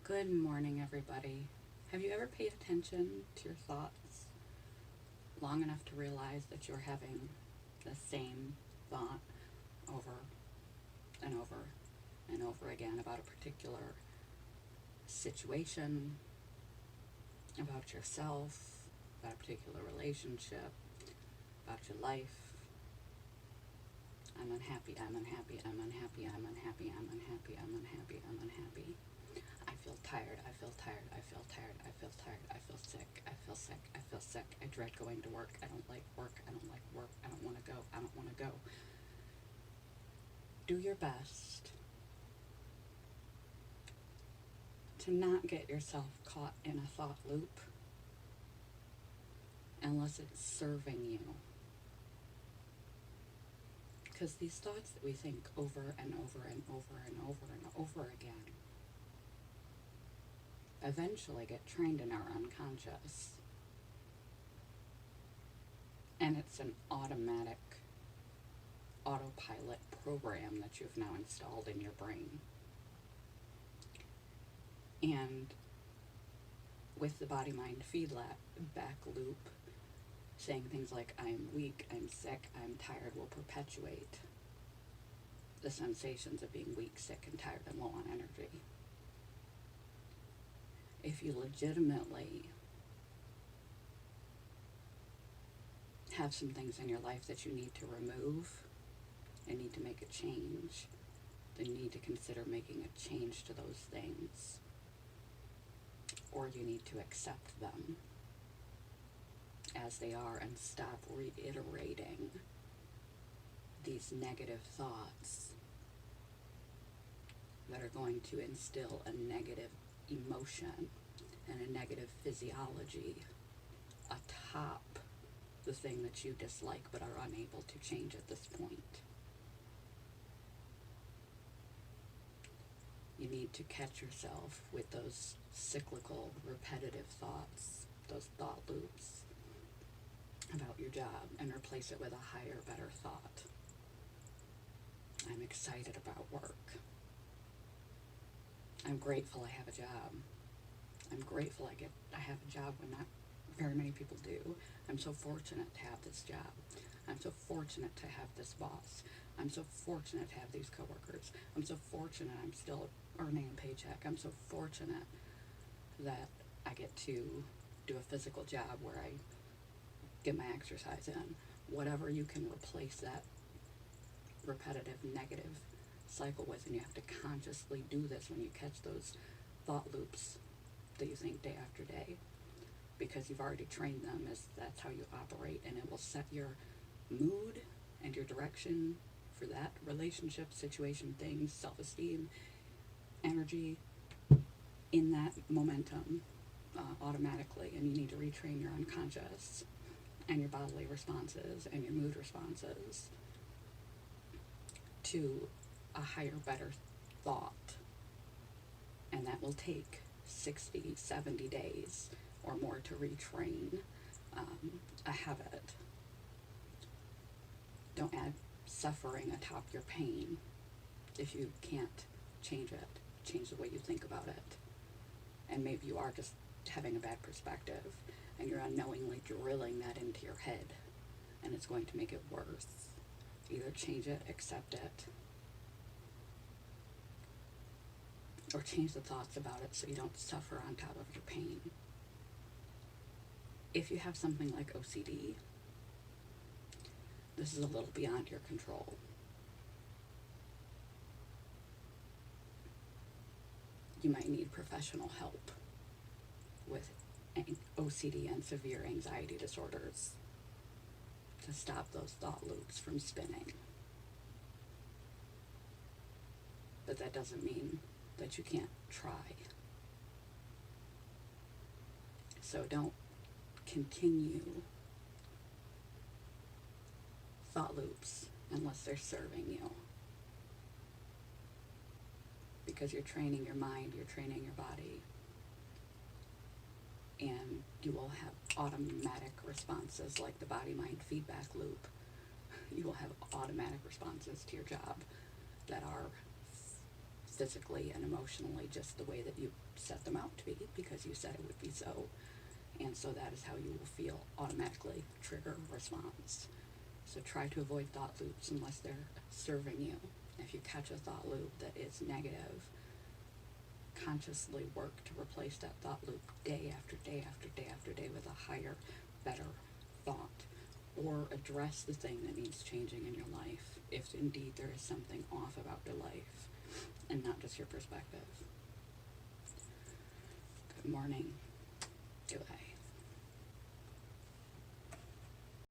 Good morning, everybody. Have you ever paid attention to your thoughts long enough to realize that you're having the same thought over and over and over again about a particular situation, about yourself, about a particular relationship, about your life? I'm unhappy, I'm unhappy, I'm unhappy, I'm unhappy, I'm unhappy, I'm unhappy, I'm unhappy. I feel tired, I feel tired, I feel tired, I feel tired, I feel sick, I feel sick, I feel sick, I dread going to work, I don't like work, I don't like work, I don't want to go, I don't want to go. Do your best to not get yourself caught in a thought loop unless it's serving you. Because these thoughts that we think over and over and over and over and over again eventually get trained in our unconscious. And it's an automatic autopilot program that you've now installed in your brain. And with the body-mind feedback loop, saying things like I'm weak, I'm sick, I'm tired will perpetuate the sensations of being weak, sick, and tired and low on energy. If you legitimately have some things in your life that you need to remove and need to make a change, then you need to consider making a change to those things, or you need to accept them as they are and stop reiterating these negative thoughts that are going to instill a negative emotion and a negative physiology atop the thing that you dislike but are unable to change at this point. You need to catch yourself with those cyclical, repetitive thoughts, those thought loops about your job, and replace it with a higher, better thought. I'm excited about work. I'm grateful I have a job. I'm grateful I have a job when not very many people do. I'm so fortunate to have this job. I'm so fortunate to have this boss. I'm so fortunate to have these coworkers. I'm so fortunate I'm still earning a paycheck. I'm so fortunate that I get to do a physical job where I get my exercise in. Whatever you can replace that repetitive negative cycle with, and you have to consciously do this when you catch those thought loops that you think day after day, because you've already trained them as that's how you operate, and it will set your mood and your direction for that relationship, situation, things, self-esteem, energy in that momentum automatically. And you need to retrain your unconscious and your bodily responses and your mood responses to a higher, better thought. And that will take 60, 70 days or more to retrain a habit. Don't add suffering atop your pain. If you can't change it, change the way you think about it. And maybe you are just having a bad perspective and you're unknowingly drilling that into your head, and it's going to make it worse. Either change it, accept it, or change the thoughts about it so you don't suffer on top of your pain. If you have something like OCD, this is a little beyond your control. You might need professional help with OCD and severe anxiety disorders to stop those thought loops from spinning. But that doesn't mean that you can't try. So don't continue thought loops unless they're serving you, because you're training your mind, you're training your body, and you will have automatic responses like the body-mind feedback loop. You will have automatic responses to your job that are physically and emotionally just the way that you set them out to be, because you said it would be so. And so that is how you will feel automatically. Trigger response. So try to avoid thought loops unless they're serving you. If you catch a thought loop that is negative, consciously work to replace that thought loop day after day after day after day with a higher, better thought. Or address the thing that needs changing in your life, if indeed there is something off about your life and not just your perspective. Good morning. Goodbye.